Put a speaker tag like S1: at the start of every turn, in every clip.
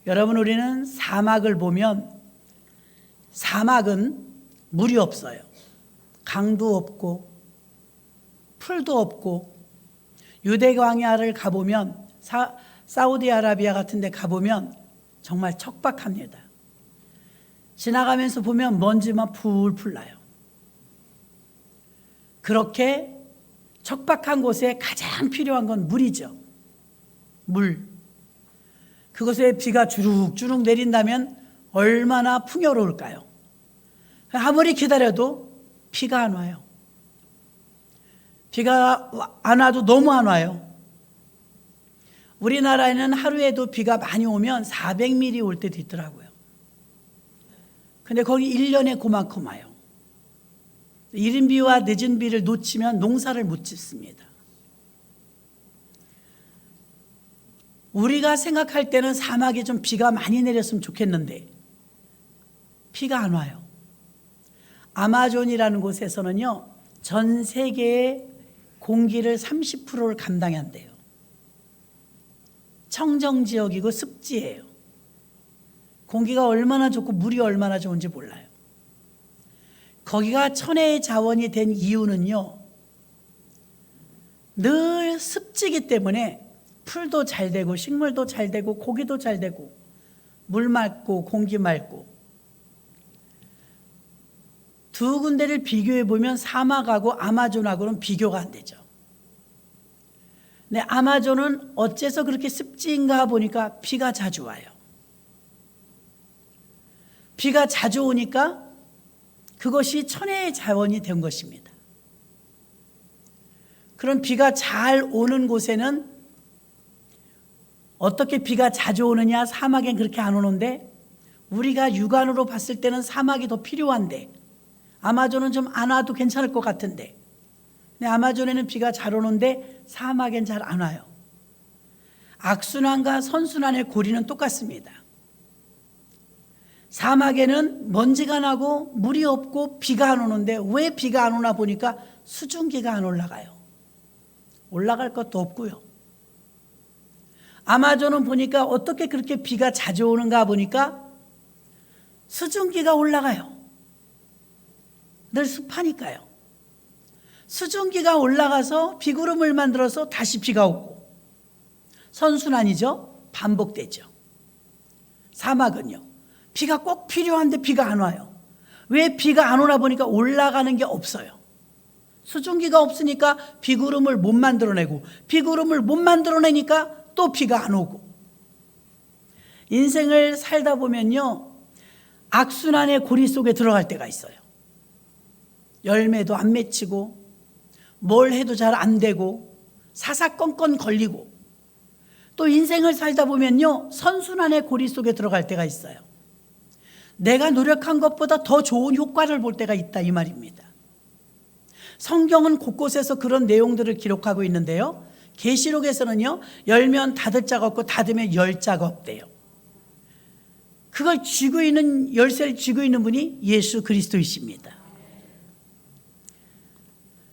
S1: 여러분, 우리는 사막을 보면 사막은 물이 없어요. 강도 없고 풀도 없고, 유대 광야를 가보면, 사우디아라비아 같은 데 가보면 정말 척박합니다. 지나가면서 보면 먼지만 풀풀 나요. 그렇게 척박한 곳에 가장 필요한 건 물이죠. 물. 그곳에 비가 주룩주룩 내린다면 얼마나 풍요로울까요? 아무리 기다려도 비가 안 와요. 비가 안 와도 너무 안 와요. 우리나라에는 하루에도 비가 많이 오면 400mm 올 때도 있더라고요. 근데 거기 1년에 그만큼 와요. 이른 비와 늦은 비를 놓치면 농사를 못 짓습니다. 우리가 생각할 때는 사막에 좀 비가 많이 내렸으면 좋겠는데 비가 안 와요. 아마존이라는 곳에서는요, 전 세계의 공기를 30%를 감당한대요. 청정지역이고 습지예요. 공기가 얼마나 좋고 물이 얼마나 좋은지 몰라요. 거기가 천혜의 자원이 된 이유는요, 늘 습지기 때문에 풀도 잘 되고 식물도 잘 되고 고기도 잘 되고, 물 맑고 공기 맑고. 두 군데를 비교해 보면 사막하고 아마존하고는 비교가 안 되죠. 근데 아마존은 어째서 그렇게 습지인가 보니까 비가 자주 와요. 비가 자주 오니까 그것이 천혜의 자원이 된 것입니다. 그런 비가 잘 오는 곳에는 어떻게 비가 자주 오느냐? 사막엔 그렇게 안 오는데, 우리가 육안으로 봤을 때는 사막이 더 필요한데, 아마존은 좀 안 와도 괜찮을 것 같은데, 근데 아마존에는 비가 잘 오는데 사막엔 잘 안 와요. 악순환과 선순환의 고리는 똑같습니다. 사막에는 먼지가 나고 물이 없고 비가 안 오는데, 왜 비가 안 오나 보니까 수증기가 안 올라가요. 올라갈 것도 없고요. 아마존은 보니까 어떻게 그렇게 비가 자주 오는가 보니까 수증기가 올라가요. 늘 습하니까요. 수증기가 올라가서 비구름을 만들어서 다시 비가 오고, 선순환이죠. 반복되죠. 사막은요, 비가 꼭 필요한데 비가 안 와요. 왜 비가 안 오나 보니까 올라가는 게 없어요. 수증기가 없으니까 비구름을 못 만들어내고, 비구름을 못 만들어내니까 또 비가 안 오고. 인생을 살다 보면요, 악순환의 고리 속에 들어갈 때가 있어요. 열매도 안 맺히고 뭘 해도 잘 안 되고 사사건건 걸리고, 또 인생을 살다 보면요, 선순환의 고리 속에 들어갈 때가 있어요. 내가 노력한 것보다 더 좋은 효과를 볼 때가 있다, 이 말입니다. 성경은 곳곳에서 그런 내용들을 기록하고 있는데요, 계시록에서는요, 열면 닫을 자가 없고 닫으면 열 자가 없대요. 그걸 쥐고 있는, 열쇠를 쥐고 있는 분이 예수 그리스도이십니다.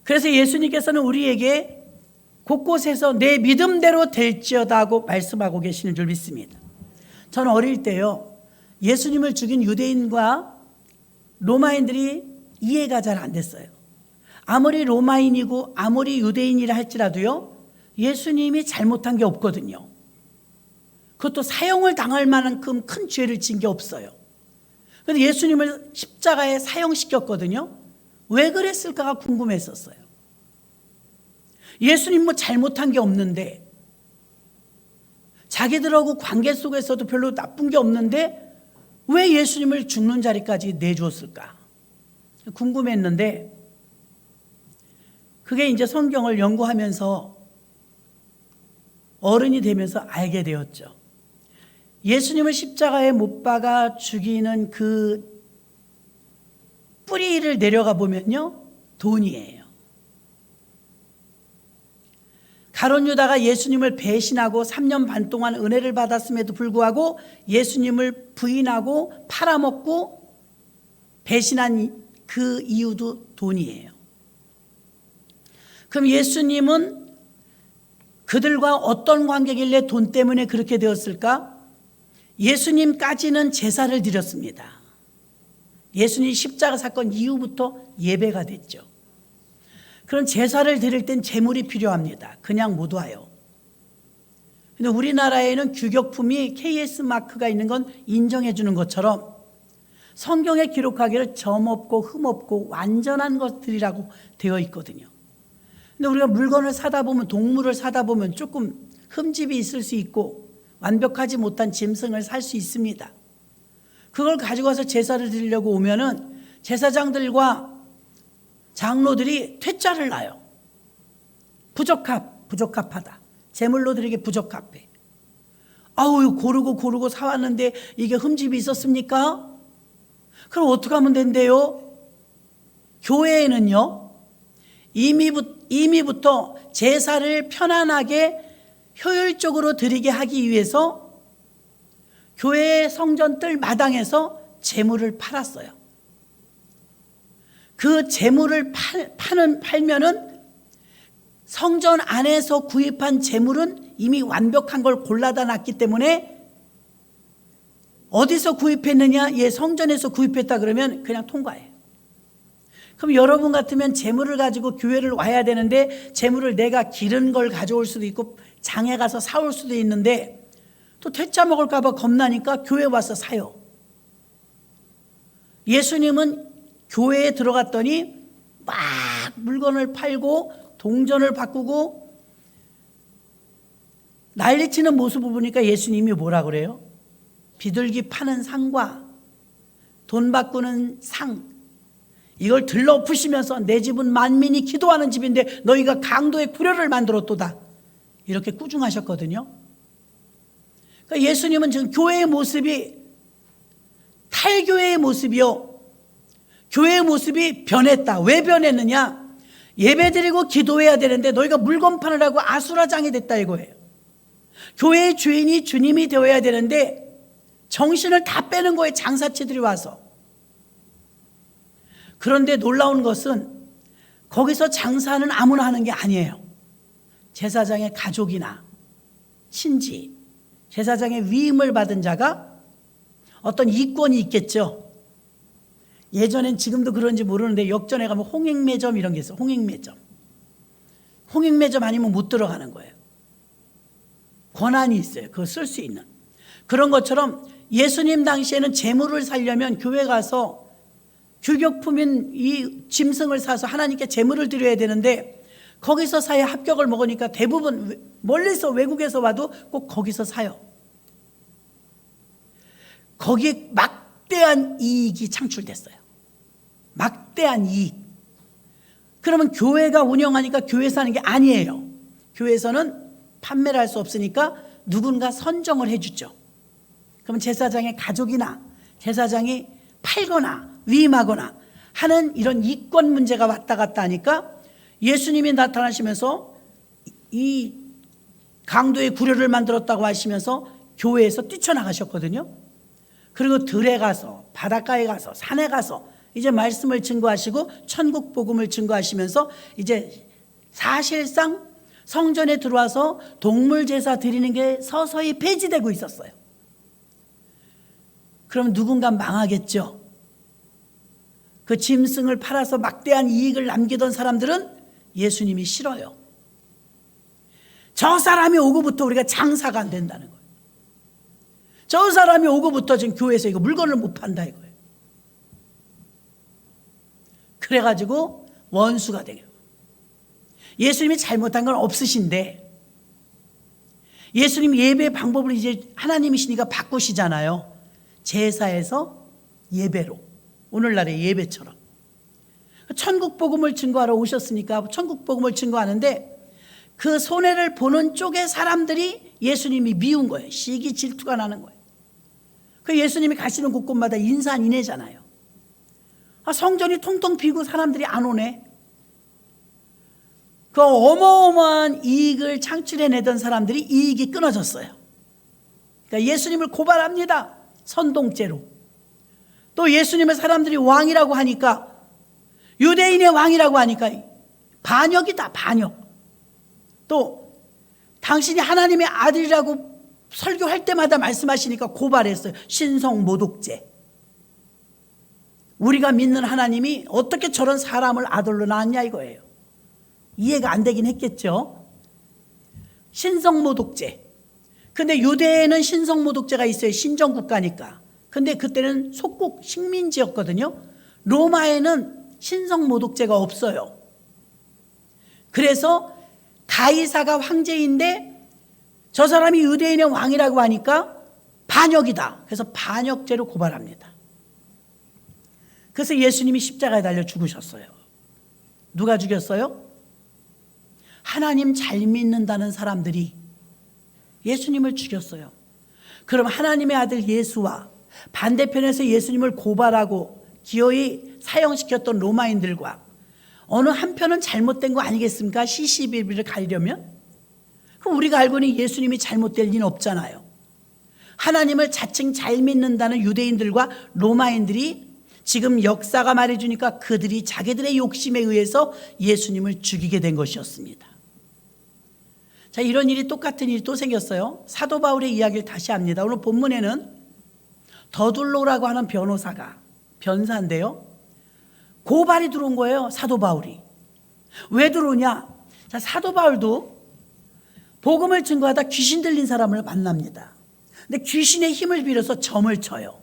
S1: 그래서 예수님께서는 우리에게 곳곳에서 내 믿음대로 될지어다 하고 말씀하고 계시는 줄 믿습니다. 저는 어릴 때요, 예수님을 죽인 유대인과 로마인들이 이해가 잘 안 됐어요. 아무리 로마인이고 아무리 유대인이라 할지라도요, 예수님이 잘못한 게 없거든요. 그것도 사형을 당할 만큼 큰 죄를 진 게 없어요. 그런데 예수님을 십자가에 사형시켰거든요. 왜 그랬을까가 궁금했었어요. 예수님 뭐 잘못한 게 없는데, 자기들하고 관계 속에서도 별로 나쁜 게 없는데 왜 예수님을 죽는 자리까지 내주었을까 궁금했는데, 그게 이제 성경을 연구하면서 어른이 되면서 알게 되었죠. 예수님을 십자가에 못 박아 죽이는 그 뿌리를 내려가 보면요, 돈이에요. 가룟 유다가 예수님을 배신하고 3년 반 동안 은혜를 받았음에도 불구하고 예수님을 부인하고 팔아먹고 배신한 그 이유도 돈이에요. 그럼 예수님은 그들과 어떤 관계길래 돈 때문에 그렇게 되었을까? 예수님까지는 제사를 드렸습니다. 예수님 십자가 사건 이후부터 예배가 됐죠. 그런 제사를 드릴 땐 제물이 필요합니다. 그냥 못 와요. 근데 우리나라에는 규격품이 KS 마크가 있는 건 인정해 주는 것처럼 성경에 기록하기를 점 없고 흠 없고 완전한 것들이라고 되어 있거든요. 근데 우리가 물건을 사다 보면, 동물을 사다 보면 조금 흠집이 있을 수 있고 완벽하지 못한 짐승을 살 수 있습니다. 그걸 가지고 와서 제사를 드리려고 오면은 제사장들과 장로들이 퇴짜를 놔요. 부적합하다. 제물로 드리기 부적합해. 아우, 고르고 사왔는데 이게 흠집이 있었습니까? 그럼 어떻게 하면 된대요? 교회에는요, 이미부터 제사를 편안하게 효율적으로 드리게 하기 위해서 교회 성전 뜰 마당에서 제물을 팔았어요. 그 제물을 팔면은 성전 안에서 구입한 제물은 이미 완벽한 걸 골라다 놨기 때문에 어디서 구입했느냐? 예, 성전에서 구입했다 그러면 그냥 통과해요. 그럼 여러분 같으면 제물을 가지고 교회를 와야 되는데 제물을 내가 기른 걸 가져올 수도 있고 장에 가서 사올 수도 있는데 또 퇴짜 먹을까 봐 겁나니까 교회 와서 사요. 예수님은 교회에 들어갔더니 막 물건을 팔고 동전을 바꾸고 난리치는 모습을 보니까 예수님이 뭐라 그래요? 비둘기 파는 상과 돈 바꾸는 상, 이걸 들러엎으시면서 내 집은 만민이 기도하는 집인데 너희가 강도의 구려를 만들었도다, 이렇게 꾸중하셨거든요. 그러니까 예수님은 지금 교회의 모습이 탈교회의 모습이요, 교회의 모습이 변했다. 왜 변했느냐? 예배드리고 기도해야 되는데 너희가 물건 파느라고 아수라장이 됐다 이거예요. 교회의 주인이 주님이 되어야 되는데 정신을 다 빼는 거예요, 장사치들이 와서. 그런데 놀라운 것은 거기서 장사는 아무나 하는 게 아니에요. 제사장의 가족이나 친지, 제사장의 위임을 받은 자가 어떤 이권이 있겠죠. 예전엔, 지금도 그런지 모르는데 역전에 가면 홍익매점 이런 게 있어요. 홍익매점 아니면 못 들어가는 거예요. 권한이 있어요. 그거 쓸 수 있는. 그런 것처럼 예수님 당시에는 제물을 살려면 교회 가서 규격품인 이 짐승을 사서 하나님께 제물을 드려야 되는데 거기서 사야 합격을 먹으니까 대부분 멀리서 외국에서 와도 꼭 거기서 사요. 거기에 막대한 이익이 창출됐어요. 막대한 이익. 그러면 교회가 운영하니까 교회에서 하는 게 아니에요. 교회에서는 판매를 할 수 없으니까 누군가 선정을 해주죠. 그러면 제사장의 가족이나 제사장이 팔거나 위임하거나 하는 이런 이권 문제가 왔다 갔다 하니까 예수님이 나타나시면서 이 강도의 구려를 만들었다고 하시면서 교회에서 뛰쳐나가셨거든요. 그리고 들에 가서, 바닷가에 가서, 산에 가서 이제 말씀을 증거하시고 천국 복음을 증거하시면서 이제 사실상 성전에 들어와서 동물 제사 드리는 게 서서히 폐지되고 있었어요. 그럼 누군가 망하겠죠. 그 짐승을 팔아서 막대한 이익을 남기던 사람들은 예수님이 싫어요. 저 사람이 오고부터 우리가 장사가 안 된다는 거예요. 저 사람이 오고부터 지금 교회에서 이거 물건을 못 판다 이거예요. 그래가지고 원수가 되요. 예수님이 잘못한 건 없으신데 예수님 예배 방법을 이제 하나님이시니까 바꾸시잖아요. 제사에서 예배로, 오늘날의 예배처럼. 천국 복음을 증거하러 오셨으니까 천국 복음을 증거하는데 그 손해를 보는 쪽의 사람들이 예수님이 미운 거예요. 시기 질투가 나는 거예요. 그 예수님이 가시는 곳곳마다 인산인해잖아요. 성전이 통통 비고 사람들이 안 오네. 그 어마어마한 이익을 창출해내던 사람들이 이익이 끊어졌어요. 그러니까 예수님을 고발합니다. 선동죄로. 또 예수님의 사람들이 왕이라고 하니까, 유대인의 왕이라고 하니까 반역이다, 반역. 또 당신이 하나님의 아들이라고 설교할 때마다 말씀하시니까 고발했어요. 신성모독죄. 우리가 믿는 하나님이 어떻게 저런 사람을 아들로 낳았냐 이거예요. 이해가 안 되긴 했겠죠. 신성모독죄. 근데 유대에는 신성모독죄가 있어요. 신정국가니까. 근데 그때는 속국 식민지였거든요. 로마에는 신성모독죄가 없어요. 그래서 가이사가 황제인데 저 사람이 유대인의 왕이라고 하니까 반역이다. 그래서 반역죄로 고발합니다. 그래서 예수님이 십자가에 달려 죽으셨어요. 누가 죽였어요? 하나님 잘 믿는다는 사람들이 예수님을 죽였어요. 그럼 하나님의 아들 예수와 반대편에서 예수님을 고발하고 기어이 사형시켰던 로마인들과 어느 한편은 잘못된 거 아니겠습니까? 시시비비를 가리려면. 그럼 우리가 알고 있는 예수님이 잘못될 리는 없잖아요. 하나님을 자칭 잘 믿는다는 유대인들과 로마인들이 지금 역사가 말해주니까 그들이 자기들의 욕심에 의해서 예수님을 죽이게 된 것이었습니다. 자, 이런 일이 똑같은 일이 또 생겼어요. 사도 바울의 이야기를 다시 합니다. 오늘 본문에는 더둘로라고 하는 변사인데요. 고발이 들어온 거예요. 사도 바울이. 왜 들어오냐? 자, 사도 바울도 복음을 증거하다 귀신 들린 사람을 만납니다. 근데 귀신의 힘을 빌어서 점을 쳐요.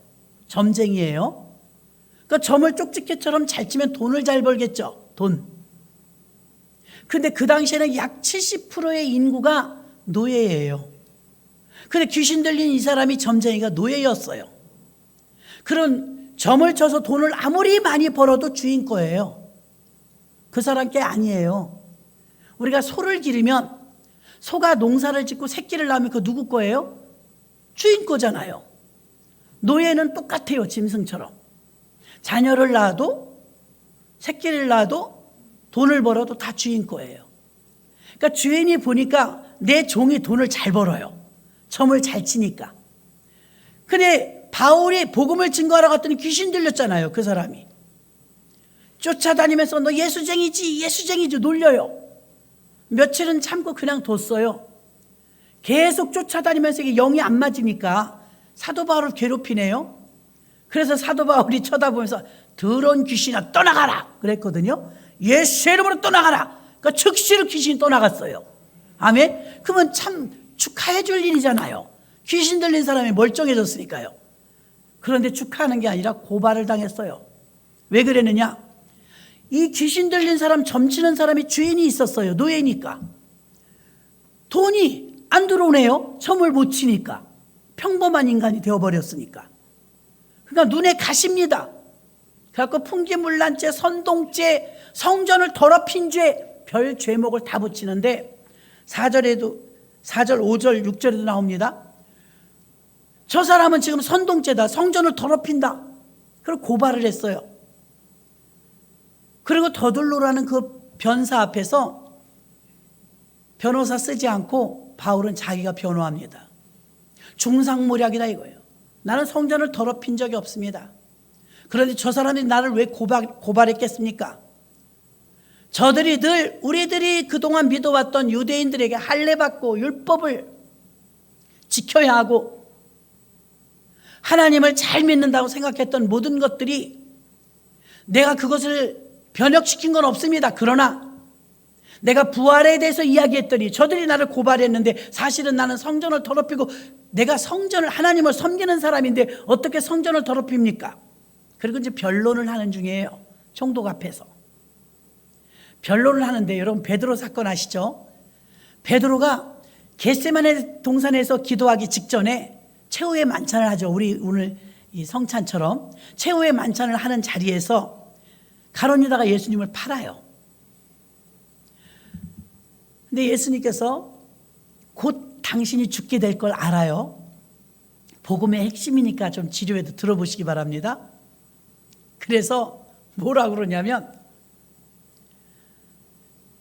S1: 점쟁이에요. 그러니까 점을 쪽집게처럼 잘 치면 돈을 잘 벌겠죠. 돈. 근데 그 당시에는 약 70%의 인구가 노예예요. 근데 귀신 들린 이 사람이 점쟁이가 노예였어요. 그런 점을 쳐서 돈을 아무리 많이 벌어도 주인 거예요. 그 사람 게 아니에요. 우리가 소를 기르면 소가 농사를 짓고 새끼를 낳으면 그 누구 거예요? 주인 거잖아요. 노예는 똑같아요. 짐승처럼. 자녀를 낳아도 새끼를 낳아도 돈을 벌어도 다 주인 거예요. 그러니까 주인이 보니까 내 종이 돈을 잘 벌어요. 점을 잘 치니까. 근데 바울이 복음을 증거하러 갔더니 귀신 들렸잖아요. 그 사람이. 쫓아다니면서 너 예수쟁이지 놀려요. 며칠은 참고 그냥 뒀어요. 계속 쫓아다니면서 이게 영이 안 맞으니까 사도 바울을 괴롭히네요. 그래서 사도 바울이 쳐다보면서 더러운 귀신아 떠나가라 그랬거든요. 예수의 이름으로 떠나가라. 그러니까 즉시로 귀신이 떠나갔어요. 아멘. 그러면 참 축하해 줄 일이잖아요. 귀신 들린 사람이 멀쩡해졌으니까요. 그런데 축하하는 게 아니라 고발을 당했어요. 왜 그랬느냐? 이 귀신 들린 사람, 점치는 사람이 주인이 있었어요. 노예니까. 돈이 안 들어오네요. 점을 못 치니까. 평범한 인간이 되어버렸으니까. 그러니까 눈에 가십니다. 그래갖고 풍기문란죄, 선동죄, 성전을 더럽힌 죄, 별 죄목을 다 붙이는데 4절, 5절, 6절에도 나옵니다. 저 사람은 지금 선동죄다. 성전을 더럽힌다. 그리고 고발을 했어요. 그리고 더둘로라는 그 변사 앞에서 변호사 쓰지 않고 바울은 자기가 변호합니다. 중상모략이다 이거예요. 나는 성전을 더럽힌 적이 없습니다. 그런데 저 사람이 나를 왜 고발했겠습니까? 저들이 늘 우리들이 그동안 믿어왔던 유대인들에게 할례받고 율법을 지켜야 하고 하나님을 잘 믿는다고 생각했던 모든 것들이 내가 그것을 변혁시킨 건 없습니다. 그러나 내가 부활에 대해서 이야기했더니 저들이 나를 고발했는데 사실은 나는 성전을 더럽히고 내가 성전을 하나님을 섬기는 사람인데 어떻게 성전을 더럽힙니까? 그리고 이제 변론을 하는 중이에요. 총독 앞에서. 변론을 하는데 여러분 베드로 사건 아시죠? 베드로가 겟세마네 동산에서 기도하기 직전에 최후의 만찬을 하죠. 우리 오늘 이 성찬처럼 최후의 만찬을 하는 자리에서 가룟유다가 예수님을 팔아요. 근데 예수님께서 곧 당신이 죽게 될 걸 알아요. 복음의 핵심이니까 좀 지루해도 들어보시기 바랍니다. 그래서 뭐라 그러냐면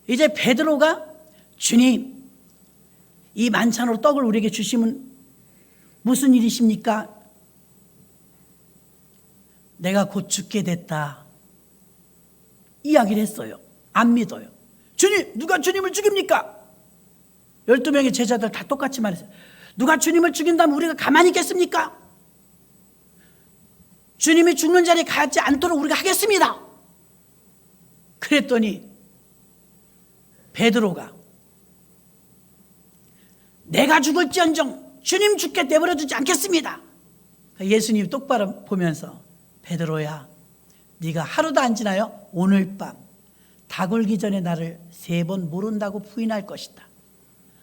S1: 이제 베드로가 주님 이 만찬으로 떡을 우리에게 주시면 무슨 일이십니까? 내가 곧 죽게 됐다. 이야기를 했어요. 안 믿어요. 주님, 누가 주님을 죽입니까? 12명의 제자들 다 똑같이 말했어요. 누가 주님을 죽인다면 우리가 가만히 있겠습니까? 주님이 죽는 자리에 가지 않도록 우리가 하겠습니다. 그랬더니 베드로가 내가 죽을지언정 주님 죽게 내버려 두지 않겠습니다. 예수님이 똑바로 보면서 베드로야, 네가 하루도 안 지나요 오늘 밤 다 굴기 전에 나를 3번 모른다고 부인할 것이다.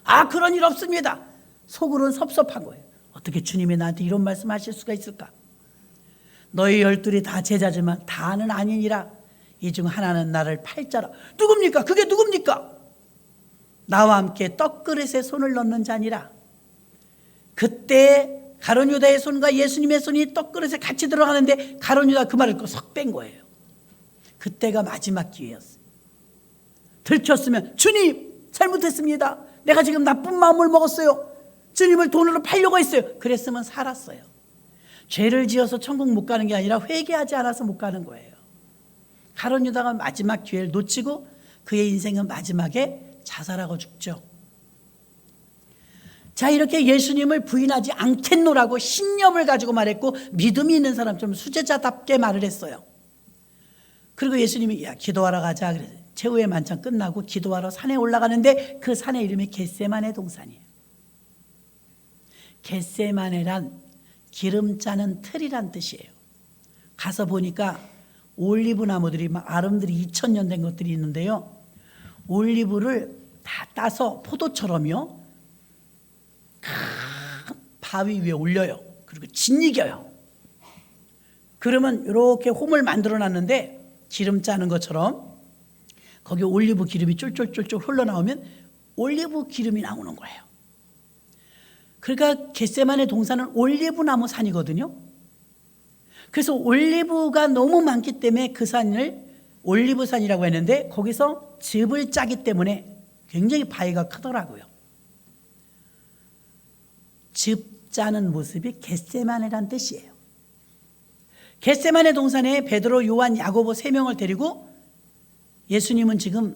S1: 아, 그런 일 없습니다. 속으로는 섭섭한 거예요. 어떻게 주님이 나한테 이런 말씀하실 수가 있을까? 너희 12이 다 제자지만 다는 아니니라. 이 중 하나는 나를 팔자라. 누굽니까? 그게 누굽니까? 나와 함께 떡그릇에 손을 넣는 자니라. 그때 가룟 유다의 손과 예수님의 손이 떡그릇에 같이 들어가는데 가룟 유다 그 말을 석 뺀 거예요. 그때가 마지막 기회였어요. 들켰으면 주님 잘못했습니다. 내가 지금 나쁜 마음을 먹었어요. 주님을 돈으로 팔려고 했어요. 그랬으면 살았어요. 죄를 지어서 천국 못 가는 게 아니라 회개하지 않아서 못 가는 거예요. 가룟 유다가 마지막 기회를 놓치고 그의 인생은 마지막에 자살하고 죽죠. 자, 이렇게 예수님을 부인하지 않겠노라고 신념을 가지고 말했고 믿음이 있는 사람처럼 수제자답게 말을 했어요. 그리고 예수님이 야, 기도하러 가자 그래서 최후의 만찬 끝나고 기도하러 산에 올라가는데 그 산의 이름이 겟세마네 동산이에요. 겟세마네란 기름 짜는 틀이란 뜻이에요. 가서 보니까 올리브 나무들이 막 아름들이 2000년 된 것들이 있는데요. 올리브를 다 따서 포도처럼요 큰 바위 위에 올려요. 그리고 짓이겨요. 그러면 이렇게 홈을 만들어 놨는데 기름 짜는 것처럼 거기 올리브 기름이 쫄쫄쫄쫄 흘러나오면 올리브 기름이 나오는 거예요. 그러니까 겟세마네 동산은 올리브 나무 산이거든요. 그래서 올리브가 너무 많기 때문에 그 산을 올리브산이라고 했는데 거기서 즙을 짜기 때문에 굉장히 바위가 크더라고요. 즙 짜는 모습이 겟세마네란 뜻이에요. 겟세마네 동산에 베드로, 요한, 야고보 3명을 데리고 예수님은 지금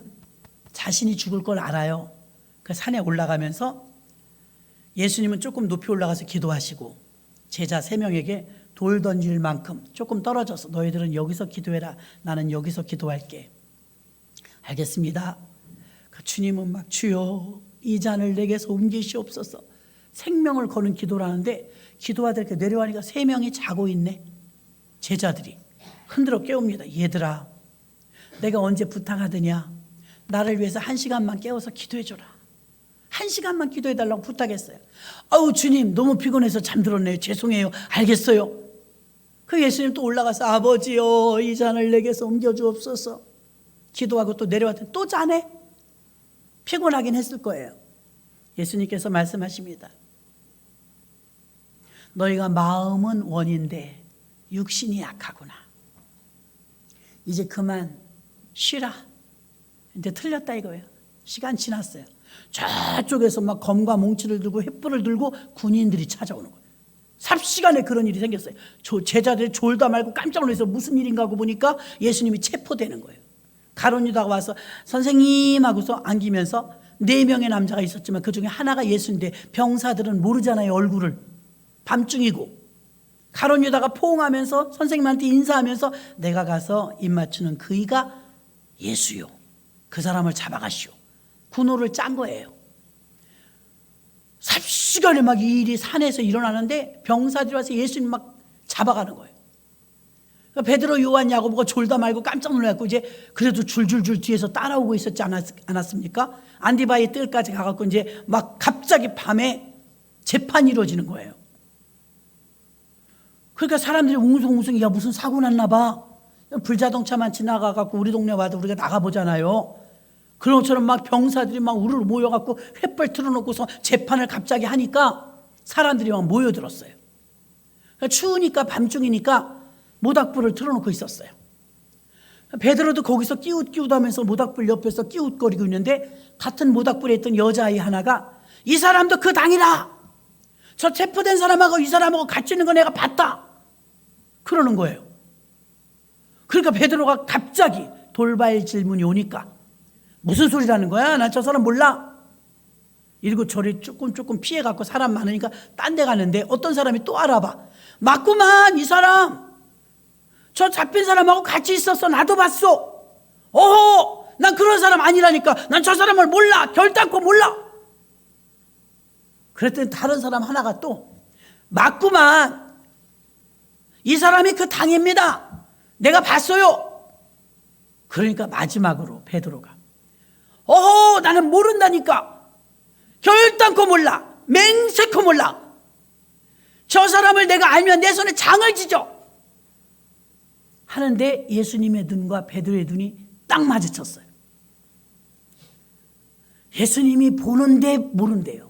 S1: 자신이 죽을 걸 알아요. 그 산에 올라가면서 예수님은 조금 높이 올라가서 기도하시고 제자 3명에게 돌 던질 만큼 조금 떨어져서 너희들은 여기서 기도해라. 나는 여기서 기도할게. 알겠습니다. 그 주님은 막 주여 이 잔을 내게서 옮기시옵소서. 생명을 거는 기도를 하는데 기도하다 이렇게 내려가니까 3명이 자고 있네. 제자들이 흔들어 깨웁니다. 얘들아, 내가 언제 부탁하더냐. 나를 위해서 1시간만 깨워서 기도해줘라. 1시간만 기도해달라고 부탁했어요. 아우 주님 너무 피곤해서 잠들었네요. 죄송해요. 알겠어요. 그 예수님 또 올라가서 아버지여 이 잔을 내게서 옮겨주옵소서. 기도하고 또 내려왔더니 또 자네. 피곤하긴 했을 거예요. 예수님께서 말씀하십니다. 너희가 마음은 원인데 육신이 약하구나. 이제 그만 쉬라. 근데 틀렸다 이거예요. 시간 지났어요. 저쪽에서 막 검과 몽치를 들고 횃불을 들고 군인들이 찾아오는 거예요. 삽시간에 그런 일이 생겼어요. 제자들이 졸다 말고 깜짝 놀라서 무슨 일인가 하고 보니까 예수님이 체포되는 거예요. 가룟 유다가 와서 선생님 하고서 안기면서 4명의 남자가 있었지만 그 중에 하나가 예수인데 병사들은 모르잖아요. 얼굴을. 밤중이고 가룟 유다가 포옹하면서 선생님한테 인사하면서 내가 가서 입 맞추는 그이가 예수요. 그 사람을 잡아가시오. 군호를 짠 거예요. 삽시간에 막 이 일이 산에서 일어나는데 병사들이 와서 예수님 막 잡아가는 거예요. 그러니까 베드로, 요한, 야고보가 졸다 말고 깜짝 놀랐고 이제 그래도 줄줄줄 뒤에서 따라오고 있었지 않았습니까? 안디바의 뜰까지 가갖고 이제 막 갑자기 밤에 재판이 이루어지는 거예요. 그러니까 사람들이 웅성웅성 야 무슨 사고 났나 봐. 불자동차만 지나가갖고 우리 동네 와도 우리가 나가보잖아요. 그런 것처럼 막 병사들이 막 우르르 모여갖고 횃불 틀어놓고서 재판을 갑자기 하니까 사람들이 막 모여들었어요. 그러니까 추우니까 밤중이니까 모닥불을 틀어놓고 있었어요. 베드로도 거기서 끼웃끼웃하면서 모닥불 옆에서 끼웃거리고 있는데 같은 모닥불에 있던 여자아이 하나가 이 사람도 그 당이다. 저 체포된 사람하고 이 사람하고 같이 있는 거 내가 봤다. 그러는 거예요. 그러니까 베드로가 갑자기 돌발 질문이 오니까 무슨 소리라는 거야? 난 저 사람 몰라. 이리저리 조금 피해갖고 사람 많으니까 딴 데 가는데 어떤 사람이 또 알아봐. 맞구만, 이 사람. 저 잡힌 사람하고 같이 있었어. 나도 봤어. 어허, 난 그런 사람 아니라니까. 난 저 사람을 몰라. 결단코 몰라. 그랬더니 다른 사람 하나가 또 맞구만, 이 사람이 그 당입니다. 내가 봤어요. 그러니까 마지막으로 베드로가 어허, 나는 모른다니까. 결단코 몰라. 맹세코 몰라. 저 사람을 내가 알면 내 손에 장을 지죠. 하는데 예수님의 눈과 베드로의 눈이 딱 마주쳤어요. 예수님이 보는데 모른대요.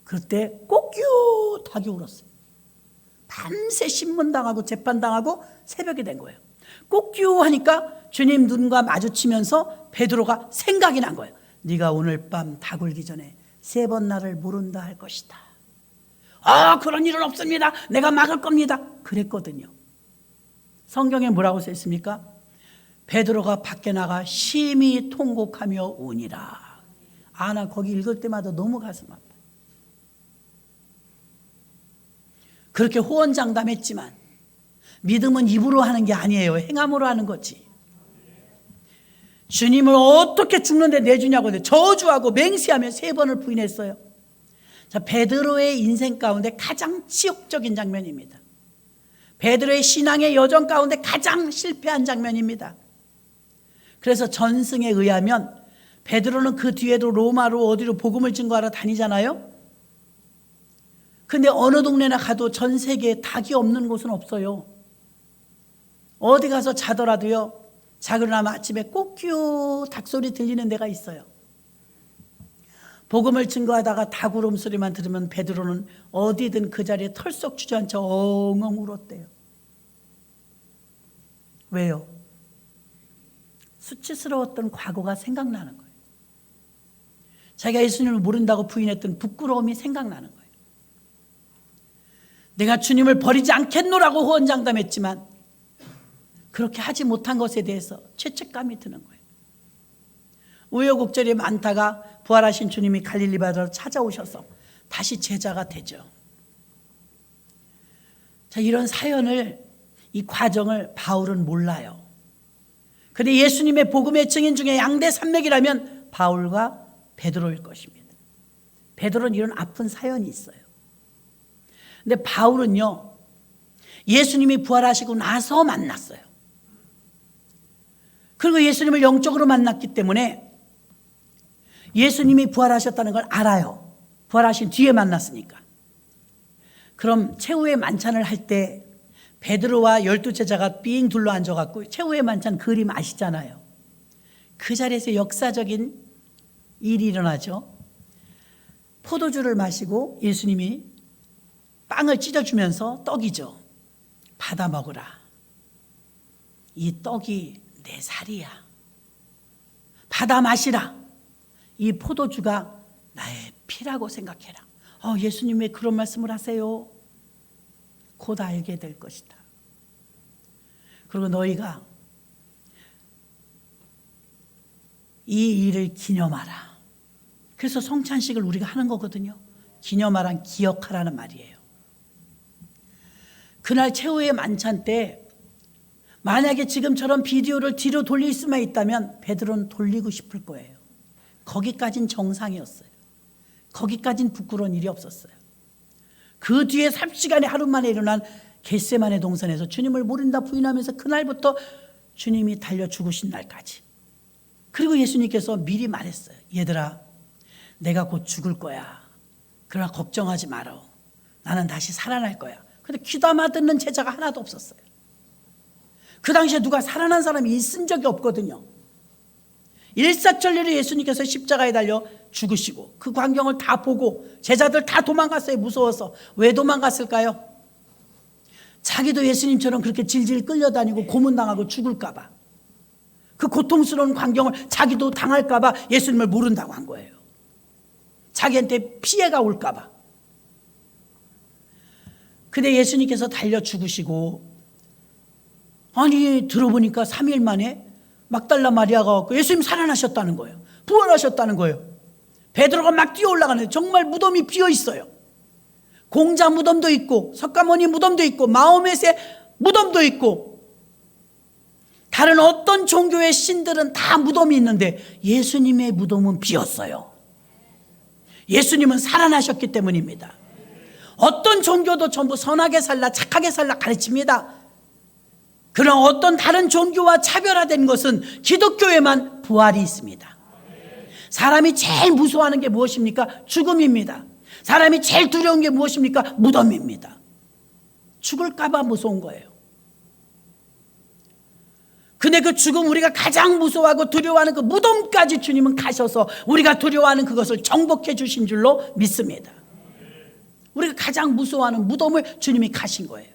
S1: 그때 꼬끼웃하게 울었어요. 밤새 신문당하고 재판당하고 새벽이 된 거예요. 꼬끼웃하니까 주님 눈과 마주치면서 베드로가 생각이 난 거예요. 네가 오늘 밤 다 굴기 전에 3번 나를 모른다 할 것이다. 아, 그런 일은 없습니다. 내가 막을 겁니다. 그랬거든요. 성경에 뭐라고 써 있습니까? 베드로가 밖에 나가 심히 통곡하며 우니라. 아, 나 거기 읽을 때마다 너무 가슴 아파. 그렇게 호언장담했지만 믿음은 입으로 하는 게 아니에요. 행함으로 하는 거지. 주님을 어떻게 죽는데 내주냐고 저주하고 맹세하며 3번을 부인했어요. 자, 베드로의 인생 가운데 가장 치욕적인 장면입니다. 베드로의 신앙의 여정 가운데 가장 실패한 장면입니다. 그래서 전승에 의하면 베드로는 그 뒤에도 로마로 어디로 복음을 증거하러 다니잖아요. 근데 어느 동네나 가도 전 세계에 닭이 없는 곳은 없어요. 어디 가서 자더라도요, 자고 일어나면 아침에 꼬끼우 닭소리 들리는 데가 있어요. 복음을 증거하다가 닭 울음소리만 들으면 베드로는 어디든 그 자리에 털썩 주저앉아 엉엉 울었대요. 왜요? 수치스러웠던 과거가 생각나는 거예요. 자기가 예수님을 모른다고 부인했던 부끄러움이 생각나는 거예요. 내가 주님을 버리지 않겠노라고 호언장담했지만 그렇게 하지 못한 것에 대해서 죄책감이 드는 거예요. 우여곡절이 많다가 부활하신 주님이 갈릴리 바다로 찾아오셔서 다시 제자가 되죠. 자, 이런 사연을, 이 과정을 바울은 몰라요. 그런데 예수님의 복음의 증인 중에 양대 산맥이라면 바울과 베드로일 것입니다. 베드로는 이런 아픈 사연이 있어요. 근데 바울은요, 예수님이 부활하시고 나서 만났어요. 그리고 예수님을 영적으로 만났기 때문에 예수님이 부활하셨다는 걸 알아요. 부활하신 뒤에 만났으니까. 그럼 최후의 만찬을 할 때 베드로와 12제자가 삥 둘러 앉아갖고 최후의 만찬 그림 아시잖아요. 그 자리에서 역사적인 일이 일어나죠. 포도주를 마시고 예수님이 빵을 찢어주면서 떡이죠. 받아 먹으라. 이 떡이 내 살이야. 받아 마시라. 이 포도주가 나의 피라고 생각해라. 예수님 왜 그런 말씀을 하세요? 곧 알게 될 것이다. 그리고 너희가 이 일을 기념하라. 그래서 성찬식을 우리가 하는 거거든요. 기념하란 기억하라는 말이에요. 그날 최후의 만찬 때 만약에 지금처럼 비디오를 뒤로 돌릴 수만 있다면 베드로는 돌리고 싶을 거예요. 거기까진 정상이었어요. 거기까진 부끄러운 일이 없었어요. 그 뒤에 삽시간에 하루 만에 일어난 겟세마네 동산에서 주님을 모른다 부인하면서 그날부터 주님이 달려 죽으신 날까지. 그리고 예수님께서 미리 말했어요. 얘들아, 내가 곧 죽을 거야. 그러나 걱정하지 마라. 나는 다시 살아날 거야. 근데 귀담아 듣는 제자가 하나도 없었어요. 그 당시에 누가 살아난 사람이 있은 적이 없거든요. 일사천리로 예수님께서 십자가에 달려 죽으시고 그 광경을 다 보고 제자들 다 도망갔어요. 무서워서. 왜 도망갔을까요? 자기도 예수님처럼 그렇게 질질 끌려다니고 고문당하고 죽을까 봐. 그 고통스러운 광경을 자기도 당할까 봐 예수님을 모른다고 한 거예요. 자기한테 피해가 올까 봐. 근데 예수님께서 달려 죽으시고 아니 들어보니까 3일 만에 막달라 마리아가 왔고 예수님 살아나셨다는 거예요. 부활하셨다는 거예요. 베드로가 막 뛰어 올라가는데 정말 무덤이 비어 있어요. 공자 무덤도 있고 석가모니 무덤도 있고 마호멧의 무덤도 있고 다른 어떤 종교의 신들은 다 무덤이 있는데 예수님의 무덤은 비었어요. 예수님은 살아나셨기 때문입니다. 어떤 종교도 전부 선하게 살라 착하게 살라 가르칩니다. 그러나 어떤 다른 종교와 차별화된 것은 기독교에만 부활이 있습니다. 사람이 제일 무서워하는 게 무엇입니까? 죽음입니다. 사람이 제일 두려운 게 무엇입니까? 무덤입니다. 죽을까 봐 무서운 거예요. 근데 그 죽음, 우리가 가장 무서워하고 두려워하는 그 무덤까지 주님은 가셔서 우리가 두려워하는 그것을 정복해 주신 줄로 믿습니다. 우리가 가장 무서워하는 무덤을 주님이 가신 거예요.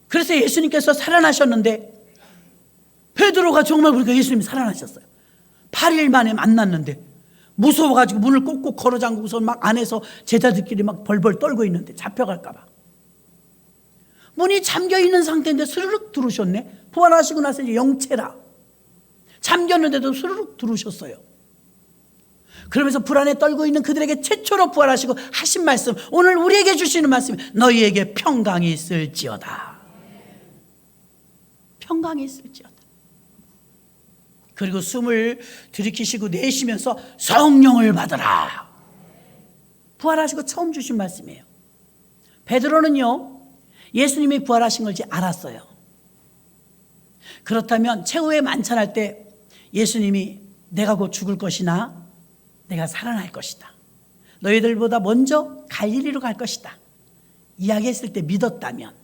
S1: 그래서 예수님께서 살아나셨는데 베드로가 정말 우리가 예수님이 살아나셨어요. 8일 만에 만났는데 무서워가지고 문을 꼭꼭 걸어 잠그고서 막 안에서 제자들끼리 막 벌벌 떨고 있는데 잡혀갈까 봐. 문이 잠겨있는 상태인데 스르륵 들어오셨네. 부활하시고 나서 이제 영체라. 잠겼는데도 스르륵 들어오셨어요. 그러면서 불안에 떨고 있는 그들에게 최초로 부활하시고 하신 말씀, 오늘 우리에게 주시는 말씀이 너희에게 평강이 있을지어다. 평강이 있을지어다. 그리고 숨을 들이키시고 내쉬면서 성령을 받으라. 부활하시고 처음 주신 말씀이에요. 베드로는요, 예수님이 부활하신 걸 이제 알았어요. 그렇다면 최후의 만찬할 때 예수님이 내가 곧 죽을 것이나 내가 살아날 것이다. 너희들보다 먼저 갈릴리로 갈 것이다. 이야기했을 때 믿었다면,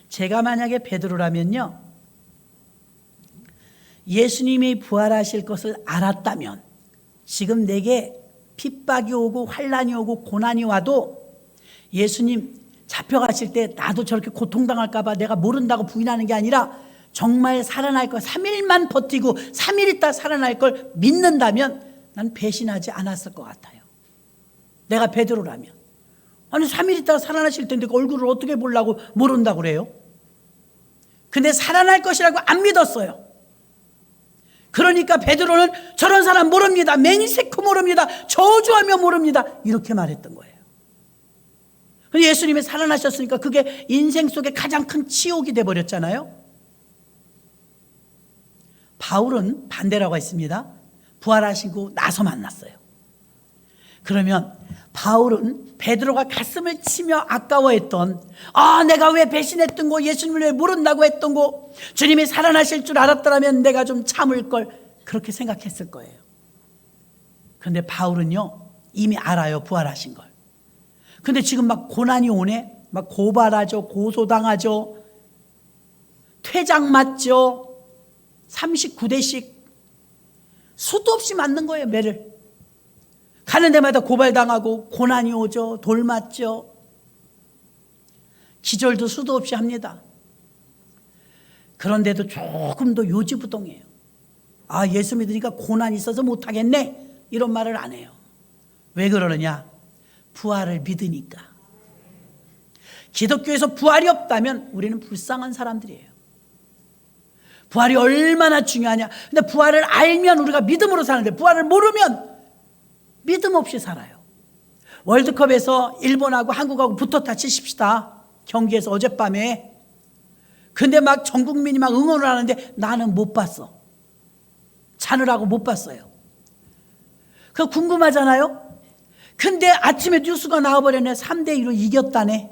S1: 제가 만약에 베드로라면요, 예수님이 부활하실 것을 알았다면 지금 내게 핍박이 오고 환난이 오고 고난이 와도 예수님 잡혀가실 때 나도 저렇게 고통당할까 봐 내가 모른다고 부인하는 게 아니라 정말 살아날 걸 3일만 버티고 3일 있다 살아날 걸 믿는다면 난 배신하지 않았을 것 같아요. 내가 베드로라면. 아니 3일 있다가 살아나실 텐데 그 얼굴을 어떻게 보려고 모른다고 그래요? 근데 살아날 것이라고 안 믿었어요. 그러니까 베드로는 저런 사람 모릅니다. 맹세코 모릅니다. 저주하며 모릅니다. 이렇게 말했던 거예요. 예수님이 살아나셨으니까 그게 인생 속에 가장 큰 치욕이 돼버렸잖아요. 바울은 반대라고 했습니다. 부활하시고 나서 만났어요. 그러면 바울은 베드로가 가슴을 치며 아까워했던, 내가 왜 배신했던 거, 예수님을 왜 모른다고 했던 거, 주님이 살아나실 줄 알았더라면 내가 좀 참을 걸, 그렇게 생각했을 거예요. 그런데 바울은요 이미 알아요, 부활하신 걸. 근데 지금 막 고난이 오네. 막 고발하죠, 고소당하죠, 퇴장 맞죠, 39대씩 수도 없이 맞는 거예요. 매를 가는 데마다 고발당하고 고난이 오죠, 돌 맞죠, 기절도 수도 없이 합니다. 그런데도 조금 더 요지부동해요. 예수 믿으니까 고난이 있어서 못하겠네, 이런 말을 안 해요. 왜 그러느냐? 부활을 믿으니까. 기독교에서 부활이 없다면 우리는 불쌍한 사람들이에요. 부활이 얼마나 중요하냐. 근데 부활을 알면 우리가 믿음으로 사는데 부활을 모르면 믿음 없이 살아요. 월드컵에서 일본하고 한국하고 붙었다 치십시다. 경기에서 어젯밤에. 근데 막 전 국민이 막 응원을 하는데 나는 못 봤어. 자느라고 못 봤어요. 그거 궁금하잖아요. 근데 아침에 뉴스가 나와버렸네. 3대2로 이겼다네.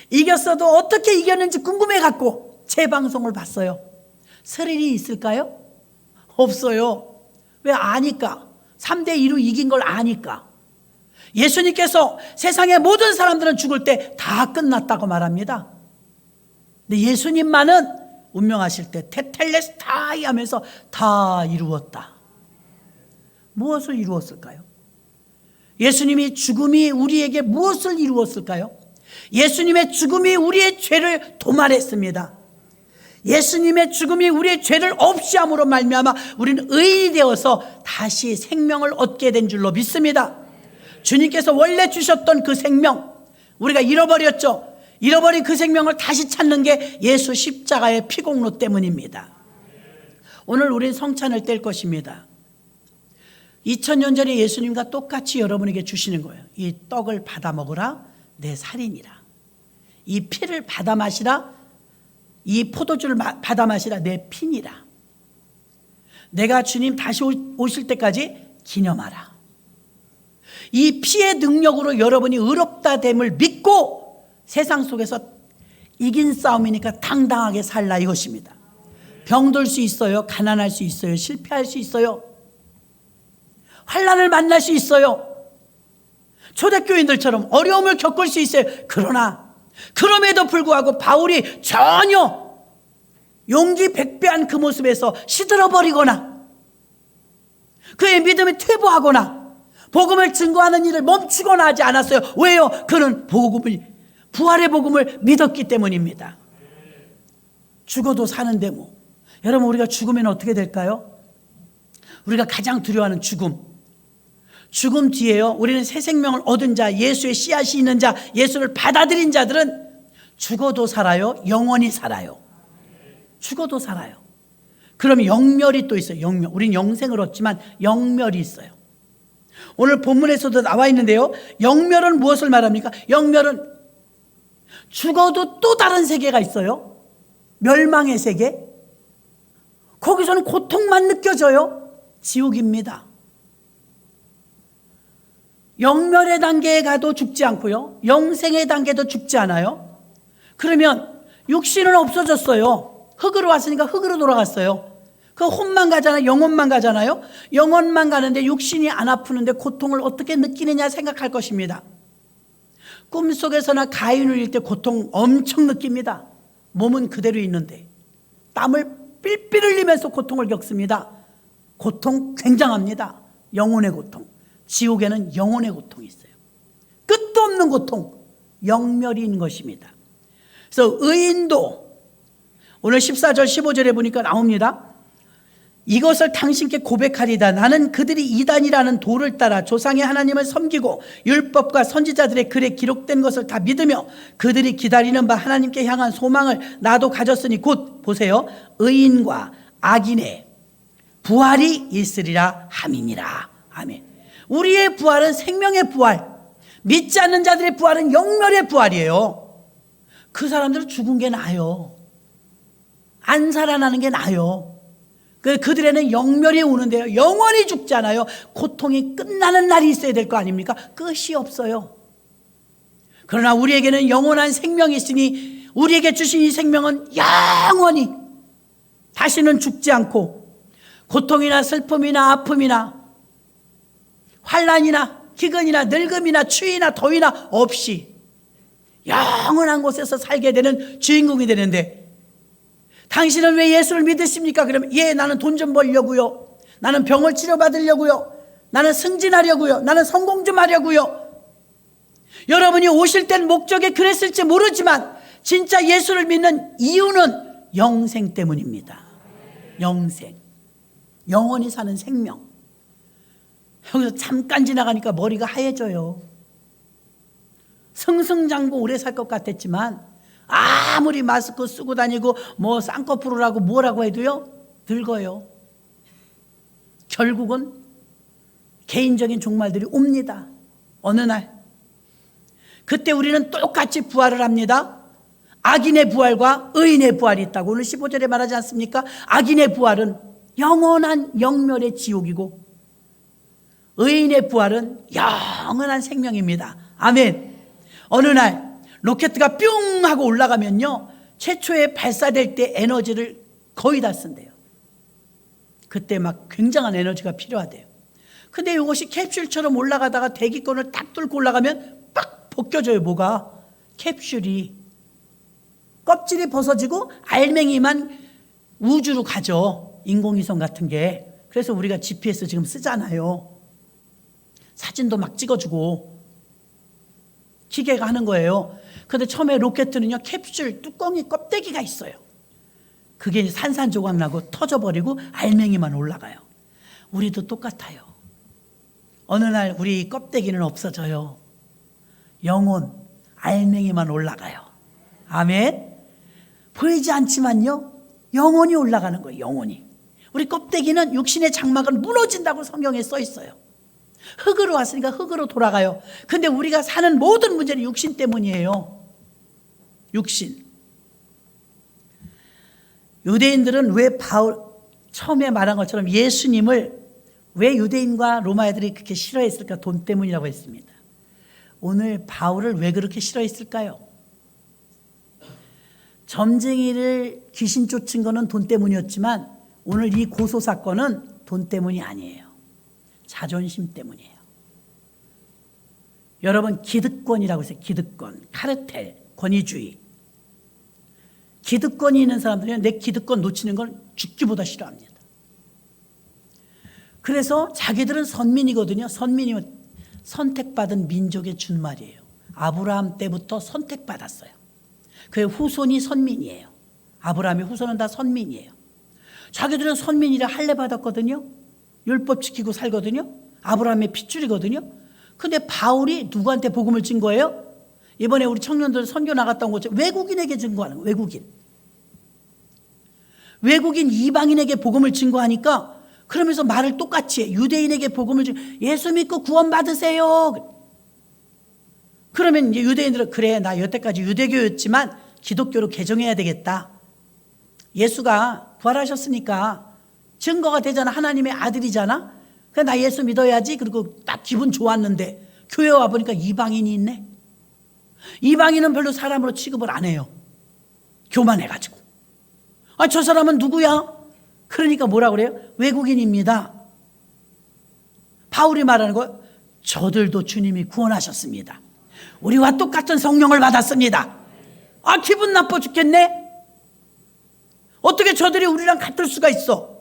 S1: 이겼어도 어떻게 이겼는지 궁금해갖고 재방송을 봤어요. 스릴이 있을까요? 없어요. 왜? 아니까. 3대2로 이긴 걸 아니까. 예수님께서 세상의 모든 사람들은 죽을 때 다 끝났다고 말합니다. 근데 예수님만은 운명하실 때 테텔레스타이 하면서 다 이루었다. 무엇을 이루었을까요? 예수님이 죽음이 우리에게 무엇을 이루었을까요? 예수님의 죽음이 우리의 죄를 도말했습니다. 예수님의 죽음이 우리의 죄를 없이 함으로 말미암아 우리는 의인이 되어서 다시 생명을 얻게 된 줄로 믿습니다. 주님께서 원래 주셨던 그 생명, 우리가 잃어버렸죠. 잃어버린 그 생명을 다시 찾는 게 예수 십자가의 피공로 때문입니다. 오늘 우린 성찬을 뗄 것입니다. 2000년 전에 예수님과 똑같이 여러분에게 주시는 거예요. 이 떡을 받아 먹으라 내 살이니라. 이 피를 받아 마시라, 이 포도주를 받아 마시라 내 피니라. 내가 주님 다시 오실 때까지 기념하라. 이 피의 능력으로 여러분이 의롭다 됨을 믿고 세상 속에서 이긴 싸움이니까 당당하게 살라 이것입니다. 병들 수 있어요. 가난할 수 있어요. 실패할 수 있어요. 환난을 만날 수 있어요. 초대교인들처럼 어려움을 겪을 수 있어요. 그러나 그럼에도 불구하고 바울이 전혀 용기 백배한 그 모습에서 시들어버리거나 그의 믿음이 퇴보하거나 복음을 증거하는 일을 멈추거나 하지 않았어요. 왜요? 그는 부활의 복음을 믿었기 때문입니다. 죽어도 사는데 뭐. 여러분, 우리가 죽으면 어떻게 될까요? 우리가 가장 두려워하는 죽음 뒤에요, 우리는 새 생명을 얻은 자, 예수의 씨앗이 있는 자, 예수를 받아들인 자들은 죽어도 살아요. 영원히 살아요. 죽어도 살아요. 그럼 영멸이 또 있어요. 영멸. 우린 영생을 얻지만 영멸이 있어요. 오늘 본문에서도 나와 있는데요, 영멸은 무엇을 말합니까? 영멸은 죽어도 또 다른 세계가 있어요. 멸망의 세계. 거기서는 고통만 느껴져요. 지옥입니다. 영멸의 단계에 가도 죽지 않고요, 영생의 단계도 죽지 않아요. 그러면 육신은 없어졌어요. 흙으로 왔으니까 흙으로 돌아갔어요. 그 혼만 가잖아요. 영혼만 가잖아요. 영혼만 가는데 육신이 안 아프는데 고통을 어떻게 느끼느냐 생각할 것입니다. 꿈속에서나 가위 눌릴 때 고통 엄청 느낍니다. 몸은 그대로 있는데 땀을 삘삘 흘리면서 고통을 겪습니다. 고통 굉장합니다. 영혼의 고통. 지옥에는 영혼의 고통이 있어요. 끝도 없는 고통, 영멸이 있는 것입니다. 그래서 의인도 오늘 14절 15절에 보니까 나옵니다. 이것을 당신께 고백하리다. 나는 그들이 이단이라는 도를 따라 조상의 하나님을 섬기고 율법과 선지자들의 글에 기록된 것을 다 믿으며 그들이 기다리는 바 하나님께 향한 소망을 나도 가졌으니 곧 보세요, 의인과 악인의 부활이 있으리라 함이니라. 아멘. 우리의 부활은 생명의 부활, 믿지 않는 자들의 부활은 영멸의 부활이에요. 그 사람들은 죽은 게 나아요. 안 살아나는 게 나아요. 그들에는 영멸이 오는데요, 영원히 죽지 않아요. 고통이 끝나는 날이 있어야 될 거 아닙니까? 끝이 없어요. 그러나 우리에게는 영원한 생명이 있으니 우리에게 주신 이 생명은 영원히 다시는 죽지 않고 고통이나 슬픔이나 아픔이나 환난이나 기근이나 늙음이나 추위나 더위나 없이 영원한 곳에서 살게 되는 주인공이 되는데, 당신은 왜 예수를 믿으십니까? 그러면 나는 돈 좀 벌려고요, 나는 병을 치료받으려고요, 나는 승진하려고요, 나는 성공 좀 하려고요. 여러분이 오실 땐 목적이 그랬을지 모르지만 진짜 예수를 믿는 이유는 영생 때문입니다. 영생, 영원히 사는 생명. 여기서 잠깐 지나가니까 머리가 하얘져요. 승승장구 오래 살 것 같았지만 아무리 마스크 쓰고 다니고 뭐 쌍꺼풀을 뭐라고 해도요, 늙어요. 결국은 개인적인 종말들이 옵니다. 어느 날 그때 우리는 똑같이 부활을 합니다. 악인의 부활과 의인의 부활이 있다고 오늘 15절에 말하지 않습니까? 악인의 부활은 영원한 영멸의 지옥이고 의인의 부활은 영원한 생명입니다. 아멘. 어느 날 로켓가 뿅 하고 올라가면요, 최초에 발사될 때 에너지를 거의 다 쓴대요. 그때 막 굉장한 에너지가 필요하대요. 근데 이것이 캡슐처럼 올라가다가 대기권을 딱 뚫고 올라가면 빡 벗겨져요. 뭐가? 캡슐이. 껍질이 벗어지고 알맹이만 우주로 가죠. 인공위성 같은 게. 그래서 우리가 GPS 지금 쓰잖아요. 사진도 막 찍어주고 기계가 하는 거예요. 그런데 처음에 로켓은요, 캡슐 뚜껑이 껍데기가 있어요. 그게 산산조각 나고 터져버리고 알맹이만 올라가요. 우리도 똑같아요. 어느 날 우리 껍데기는 없어져요. 영혼, 알맹이만 올라가요. 아멘. 보이지 않지만요, 영혼이 올라가는 거예요. 영혼이. 우리 껍데기는 육신의 장막은 무너진다고 성경에 써 있어요. 흙으로 왔으니까 흙으로 돌아가요. 근데 우리가 사는 모든 문제는 육신 때문이에요. 육신. 유대인들은 왜 처음에 말한 것처럼 예수님을 왜 유대인과 로마 애들이 그렇게 싫어했을까? 돈 때문이라고 했습니다. 오늘 바울을 왜 그렇게 싫어했을까요? 점쟁이를 귀신 쫓은 거는 돈 때문이었지만 오늘 이 고소 사건은 돈 때문이 아니에요. 자존심 때문이에요. 여러분, 기득권이라고 했어요. 기득권, 카르텔, 권위주의. 기득권이 있는 사람들은 내 기득권 놓치는 걸 죽기보다 싫어합니다. 그래서 자기들은 선민이거든요. 선민이면 선택받은 민족의 준말이에요. 아브라함 때부터 선택받았어요. 그의 후손이 선민이에요. 아브라함의 후손은 다 선민이에요. 자기들은 선민이라 할례 받았거든요. 율법 지키고 살거든요. 아브라함의 핏줄이거든요. 근데 바울이 누구한테 복음을 진 거예요? 이번에 우리 청년들 선교 나갔다 온 것처럼 외국인에게 증거하는 거예요. 외국인 이방인에게 복음을 증거하니까 그러면서 말을 똑같이 해. 유대인에게 복음을 예수 믿고 구원 받으세요. 그러면 이제 유대인들은 그래, 나 여태까지 유대교였지만 기독교로 개종해야 되겠다. 예수가 부활하셨으니까 증거가 되잖아. 하나님의 아들이잖아. 그래, 나 예수 믿어야지. 그리고 딱 기분 좋았는데 교회 와보니까 이방인이 있네. 이방인은 별로 사람으로 취급을 안 해요. 교만해가지고. 아, 저 사람은 누구야? 그러니까 뭐라 그래요? 외국인입니다. 바울이 말하는 거예요. 저들도 주님이 구원하셨습니다. 우리와 똑같은 성령을 받았습니다. 아, 기분 나빠 죽겠네. 어떻게 저들이 우리랑 같을 수가 있어?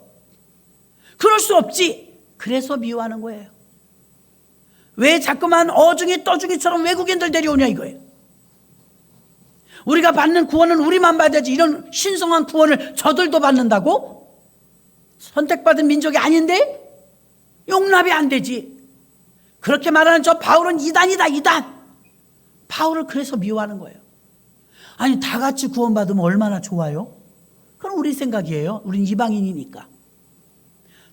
S1: 그럴 수 없지. 그래서 미워하는 거예요. 왜 자꾸만 어중이 떠중이처럼 외국인들 데려오냐 이거예요. 우리가 받는 구원은 우리만 받아야지. 이런 신성한 구원을 저들도 받는다고? 선택받은 민족이 아닌데? 용납이 안 되지. 그렇게 말하는 저 바울은 이단이다, 이단. 바울을 그래서 미워하는 거예요. 아니, 다 같이 구원받으면 얼마나 좋아요? 그건 우리 생각이에요. 우린 이방인이니까.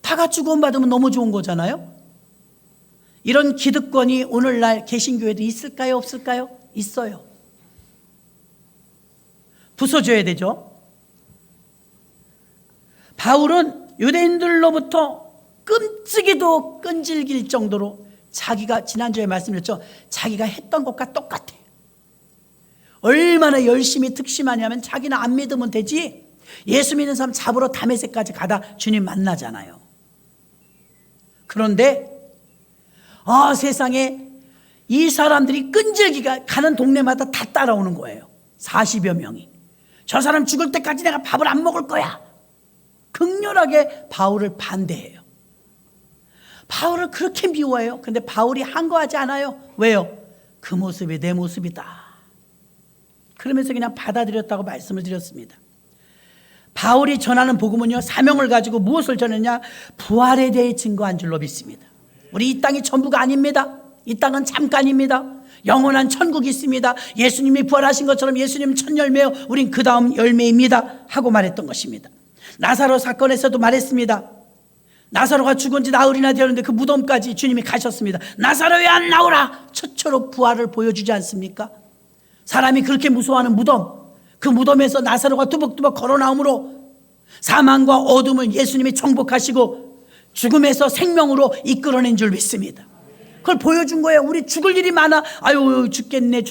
S1: 다 같이 구원받으면 너무 좋은 거잖아요. 이런 기득권이 오늘날 개신교회도 있을까요? 없을까요? 있어요. 부숴줘야 되죠. 바울은 유대인들로부터 끔찍이도 끈질길 정도로 자기가 지난주에 말씀드렸죠. 자기가 했던 것과 똑같아요. 얼마나 열심히 특심하냐면 자기는 안 믿으면 되지. 예수 믿는 사람 잡으러 다메섹까지 가다 주님 만나잖아요. 그런데 세상에 이 사람들이 끈질기가 가는 동네마다 다 따라오는 거예요. 40여 명이. 저 사람 죽을 때까지 내가 밥을 안 먹을 거야. 극렬하게 바울을 반대해요. 바울을 그렇게 미워해요. 근데 바울이 항거하지 않아요. 왜요? 그 모습이 내 모습이다. 그러면서 그냥 받아들였다고 말씀을 드렸습니다. 바울이 전하는 복음은요, 사명을 가지고 무엇을 전했냐? 부활에 대해 증거한 줄로 믿습니다. 우리 이 땅이 전부가 아닙니다. 이 땅은 잠깐입니다. 영원한 천국이 있습니다. 예수님이 부활하신 것처럼 예수님은 첫 열매요, 우린 그 다음 열매입니다 하고 말했던 것입니다. 나사로 사건에서도 말했습니다. 나사로가 죽은 지 나흘이나 되었는데 그 무덤까지 주님이 가셨습니다. 나사로 왜 안 나오라? 첫째로 부활을 보여주지 않습니까? 사람이 그렇게 무서워하는 무덤, 그 무덤에서 나사로가 뚜벅뚜벅 걸어 나오므로 사망과 어둠을 예수님이 정복하시고 죽음에서 생명으로 이끌어낸 줄 믿습니다. 그걸 보여준 거예요. 우리 죽을 일이 많아. 아유, 죽겠네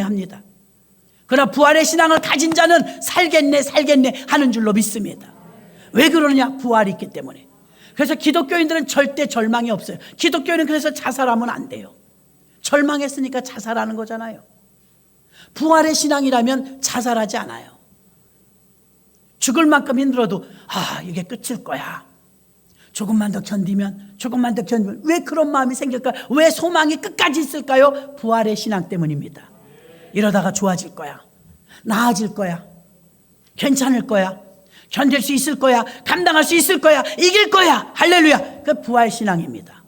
S1: 합니다. 그러나 부활의 신앙을 가진 자는 살겠네 하는 줄로 믿습니다. 왜 그러느냐? 부활이 있기 때문에. 그래서 기독교인들은 절대 절망이 없어요. 기독교인은 그래서 자살하면 안 돼요. 절망했으니까 자살하는 거잖아요. 부활의 신앙이라면 자살하지 않아요. 죽을 만큼 힘들어도 이게 끝일 거야. 조금만 더 견디면 왜 그런 마음이 생길까요? 왜 소망이 끝까지 있을까요? 부활의 신앙 때문입니다. 이러다가 좋아질 거야. 나아질 거야. 괜찮을 거야. 견딜 수 있을 거야. 감당할 수 있을 거야. 이길 거야. 할렐루야. 그 부활 신앙입니다.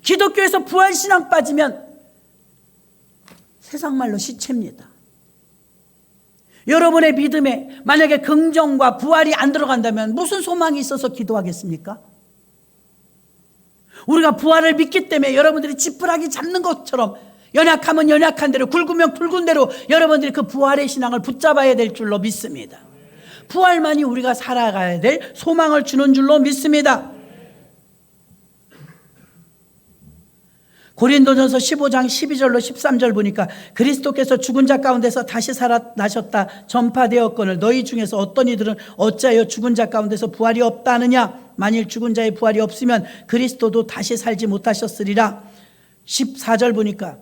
S1: 기독교에서 부활 신앙 빠지면 세상 말로 시체입니다. 여러분의 믿음에 만약에 긍정과 부활이 안 들어간다면 무슨 소망이 있어서 기도하겠습니까? 우리가 부활을 믿기 때문에 여러분들이 지푸라기 잡는 것처럼 연약하면 연약한 대로, 굵으면 굵은 대로 여러분들이 그 부활의 신앙을 붙잡아야 될 줄로 믿습니다. 부활만이 우리가 살아가야 될 소망을 주는 줄로 믿습니다. 고린도전서 15장 12절로 13절 보니까 그리스도께서 죽은 자 가운데서 다시 살아나셨다 전파되었거늘 너희 중에서 어떤 이들은 어찌하여 죽은 자 가운데서 부활이 없다느냐. 만일 죽은 자의 부활이 없으면 그리스도도 다시 살지 못하셨으리라. 14절 보니까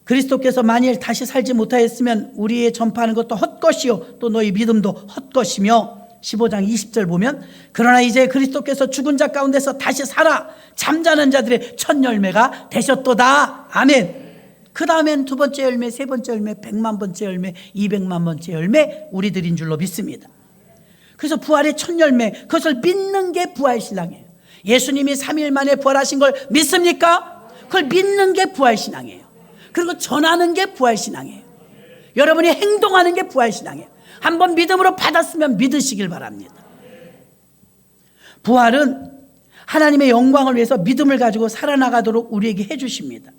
S1: 그리스도께서 만일 다시 살지 못하였으면 우리의 전파하는 것도 헛것이요 또 너희 믿음도 헛것이며. 15장 20절 보면 그러나 이제 그리스도께서 죽은 자 가운데서 다시 살아 잠자는 자들의 첫 열매가 되셨도다. 아멘. 그 다음엔 두 번째 열매, 세 번째 열매, 100만 번째 열매, 200만 번째 열매 우리들인 줄로 믿습니다. 그래서 부활의 첫 열매, 그것을 믿는 게 부활신앙이에요. 예수님이 3일 만에 부활하신 걸 믿습니까? 그걸 믿는 게 부활신앙이에요. 그리고 전하는 게 부활신앙이에요. 여러분이 행동하는 게 부활신앙이에요. 한번 믿음으로 받았으면 믿으시길 바랍니다. 부활은 하나님의 영광을 위해서 믿음을 가지고 살아나가도록 우리에게 해주십니다.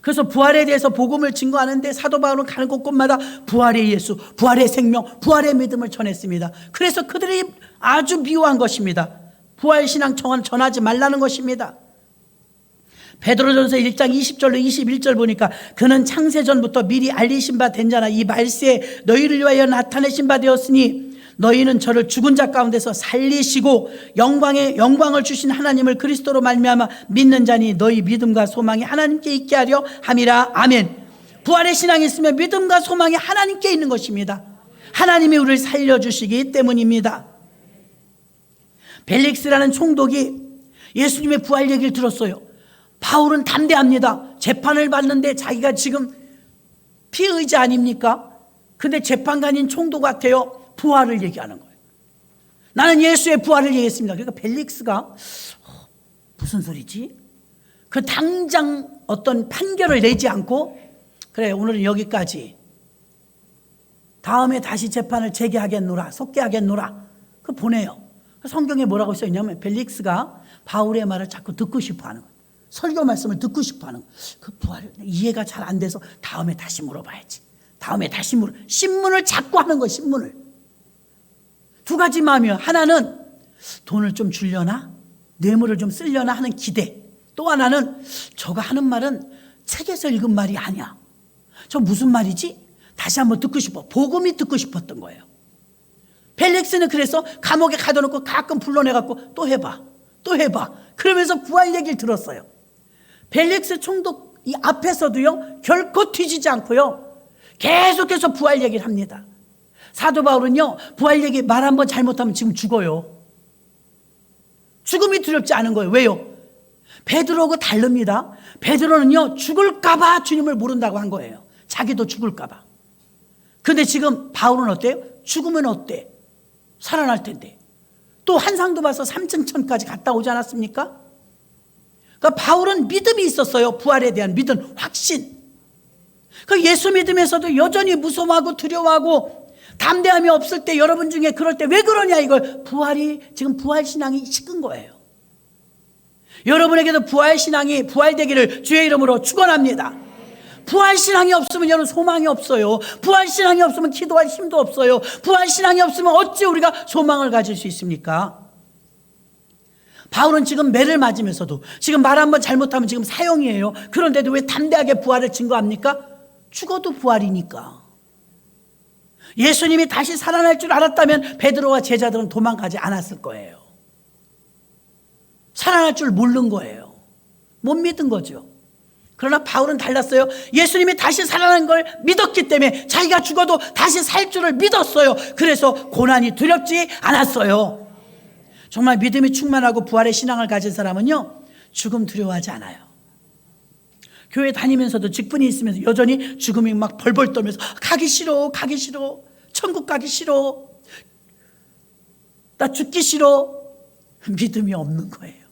S1: 그래서 부활에 대해서 복음을 증거하는데 사도 바울은 가는 곳곳마다 부활의 예수, 부활의 생명, 부활의 믿음을 전했습니다. 그래서 그들이 아주 미워한 것입니다. 부활신앙 전하지 말라는 것입니다. 베드로전서 1장 20절로 21절 보니까 그는 창세전부터 미리 알리신 바 된 자나 이 말세에 너희를 위하여 나타내신 바 되었으니 너희는 저를 죽은 자 가운데서 살리시고 영광을 주신 하나님을 그리스도로 말미암아 믿는 자니 너희 믿음과 소망이 하나님께 있게 하려 함이라. 아멘. 부활의 신앙이 있으면 믿음과 소망이 하나님께 있는 것입니다. 하나님이 우리를 살려주시기 때문입니다. 벨릭스라는 총독이 예수님의 부활 얘기를 들었어요. 바울은 담대합니다. 재판을 받는데 자기가 지금 피의자 아닙니까? 근데 재판관인 총독 같아요. 부활을 얘기하는 거예요. 나는 예수의 부활을 얘기했습니다. 그러니까 벨릭스가 무슨 소리지? 그 당장 어떤 판결을 내지 않고 그래 오늘은 여기까지 다음에 다시 재판을 재개하겠노라 속개하겠노라 그 보내요. 성경에 뭐라고 써있냐면 벨릭스가 바울의 말을 자꾸 듣고 싶어하는 거예요. 설교 말씀을 듣고 싶어하는 거예요. 그 부활 이해가 잘 안 돼서 다음에 다시 물어봐야지. 다음에 다시 신문을 자꾸 하는 거예요. 신문을. 두 가지 마음이요. 하나는 돈을 좀 주려나? 뇌물을 좀 쓰려나 하는 기대. 또 하나는 저가 하는 말은 책에서 읽은 말이 아니야. 저 무슨 말이지? 다시 한번 듣고 싶어. 복음이 듣고 싶었던 거예요. 벨릭스는 그래서 감옥에 가둬놓고 가끔 불러내갖고 또 해봐. 또 해봐. 그러면서 부활 얘기를 들었어요. 벨릭스 총독 이 앞에서도요. 결코 뒤지지 않고요. 계속해서 부활 얘기를 합니다. 사도 바울은요. 부활 얘기 말 한번 잘못하면 지금 죽어요. 죽음이 두렵지 않은 거예요. 왜요? 베드로하고 다릅니다. 베드로는요. 죽을까 봐 주님을 모른다고 한 거예요. 자기도 죽을까 봐. 근데 지금 바울은 어때요? 죽으면 어때? 살아날 텐데. 또 한상도 봐서 삼층천까지 갔다 오지 않았습니까? 그러니까 바울은 믿음이 있었어요. 부활에 대한 믿음, 확신. 그 예수 믿음에서도 여전히 무서워하고 두려워하고 담대함이 없을 때 여러분 중에 그럴 때 왜 그러냐 이걸 지금 부활신앙이 식은 거예요. 여러분에게도 부활신앙이 부활되기를 주의 이름으로 축원합니다. 부활신앙이 없으면 여러분 소망이 없어요. 부활신앙이 없으면 기도할 힘도 없어요. 부활신앙이 없으면 어찌 우리가 소망을 가질 수 있습니까? 바울은 지금 매를 맞으면서도 지금 말 한번 잘못하면 지금 사형이에요. 그런데도 왜 담대하게 부활을 증거합니까? 죽어도 부활이니까. 예수님이 다시 살아날 줄 알았다면 베드로와 제자들은 도망가지 않았을 거예요. 살아날 줄 모르는 거예요. 못 믿은 거죠. 그러나 바울은 달랐어요. 예수님이 다시 살아난 걸 믿었기 때문에 자기가 죽어도 다시 살 줄을 믿었어요. 그래서 고난이 두렵지 않았어요. 정말 믿음이 충만하고 부활의 신앙을 가진 사람은요. 죽음 두려워하지 않아요. 교회 다니면서도 직분이 있으면서 여전히 죽음이 막 벌벌 떨면서 가기 싫어 천국 가기 싫어 나 죽기 싫어 믿음이 없는 거예요.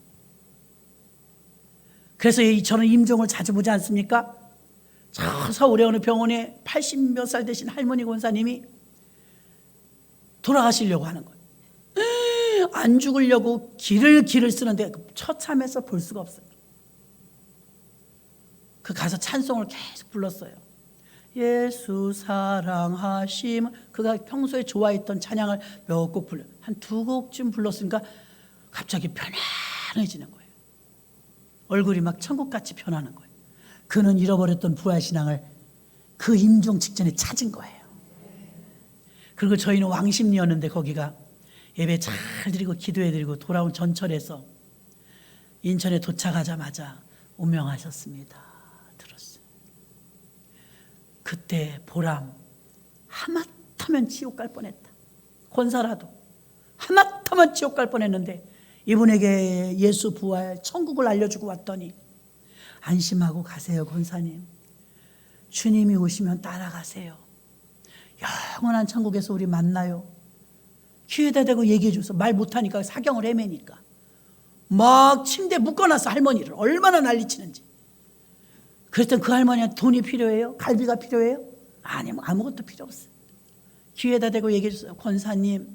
S1: 그래서 저는 임종을 자주 보지 않습니까? 저 서울의 어느 병원에 80 몇 살 되신 할머니 권사님이 돌아가시려고 하는 거예요. 안 죽으려고 길을 쓰는데 처참해서 볼 수가 없어요. 그 가서 찬송을 계속 불렀어요. 예수 사랑하심. 그가 평소에 좋아했던 찬양을 몇 곡 불러, 한 2곡쯤 불렀으니까 갑자기 편안해지는 거예요. 얼굴이 막 천국같이 변하는 거예요. 그는 잃어버렸던 부활신앙을 그 임종 직전에 찾은 거예요. 그리고 저희는 왕십리였는데 거기가 예배 잘 드리고 기도해드리고 돌아온 전철에서 인천에 도착하자마자 운명하셨습니다. 들었어요. 그때 보람, 하마터면 지옥 갈 뻔했다. 권사라도 하마터면 지옥 갈 뻔했는데 이분에게 예수 부활 천국을 알려주고 왔더니 안심하고 가세요 권사님. 주님이 오시면 따라가세요. 영원한 천국에서 우리 만나요. 귀에다 대고 얘기해 줘서 말 못하니까 사경을 헤매니까 막 침대에 묶어놨어. 할머니를 얼마나 난리치는지. 그랬더니 그 할머니한테 돈이 필요해요? 갈비가 필요해요? 아니 뭐 아무것도 필요 없어요. 귀에다 대고 얘기해 줬어요. 권사님,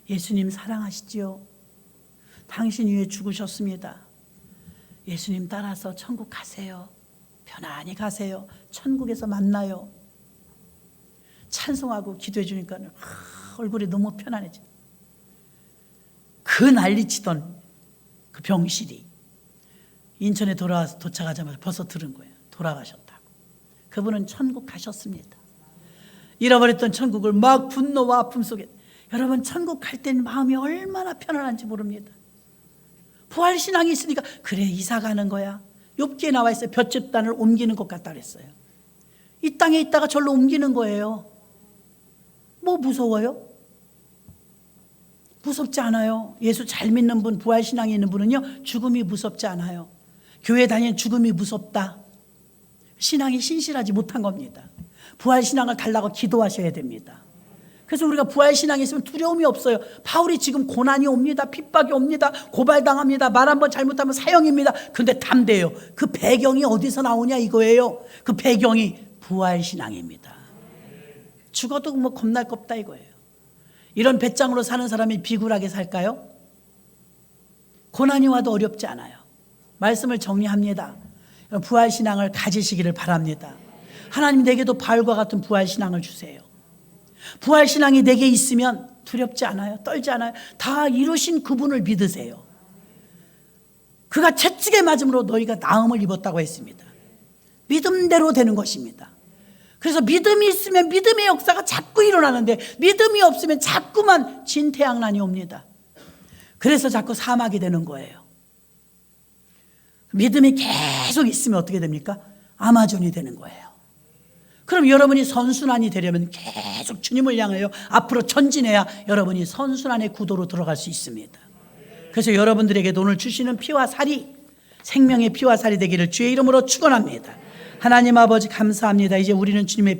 S1: 예수님 사랑하시지요? 당신 위해 죽으셨습니다. 예수님 따라서 천국 가세요. 편안히 가세요. 천국에서 만나요. 찬송하고 기도해 주니까 얼굴이 너무 편안해져. 그 난리치던 그 병실이 인천에 돌아와서 도착하자마자 벌써 들은 거예요. 돌아가셨다고. 그분은 천국 가셨습니다. 잃어버렸던 천국을 막 분노와 아픔 속에. 여러분 천국 갈 때는 마음이 얼마나 편안한지 모릅니다. 부활신앙이 있으니까 그래 이사 가는 거야. 욥기에 나와 있어요. 볏집단을 옮기는 것 같다 그랬어요. 이 땅에 있다가 절로 옮기는 거예요. 뭐 무서워요? 무섭지 않아요. 예수 잘 믿는 분, 부활신앙이 있는 분은요 죽음이 무섭지 않아요. 교회 다니는 죽음이 무섭다. 신앙이 신실하지 못한 겁니다. 부활신앙을 달라고 기도하셔야 됩니다. 그래서 우리가 부활신앙이 있으면 두려움이 없어요. 바울이 지금 고난이 옵니다. 핍박이 옵니다. 고발당합니다. 말 한번 잘못하면 사형입니다. 근데 담대해요. 그 배경이 어디서 나오냐 이거예요. 그 배경이 부활신앙입니다. 죽어도 뭐 겁날 거 없다 이거예요. 이런 배짱으로 사는 사람이 비굴하게 살까요? 고난이 와도 어렵지 않아요. 말씀을 정리합니다. 부활신앙을 가지시기를 바랍니다. 하나님 내게도 바울과 같은 부활신앙을 주세요. 부활신앙이 내게 있으면 두렵지 않아요. 떨지 않아요. 다 이루신 그분을 믿으세요. 그가 채찍에 맞음으로 너희가 나음을 입었다고 했습니다. 믿음대로 되는 것입니다. 그래서 믿음이 있으면 믿음의 역사가 자꾸 일어나는데 믿음이 없으면 자꾸만 진퇴양난이 옵니다. 그래서 자꾸 사막이 되는 거예요. 믿음이 계속 있으면 어떻게 됩니까? 아마존이 되는 거예요. 그럼 여러분이 선순환이 되려면 계속 주님을 향하여 앞으로 전진해야 여러분이 선순환의 구도로 들어갈 수 있습니다. 그래서 여러분들에게 오늘 주시는 피와 살이 생명의 피와 살이 되기를 주의 이름으로 축원합니다. 하나님 아버지 감사합니다. 이제 우리는 주님의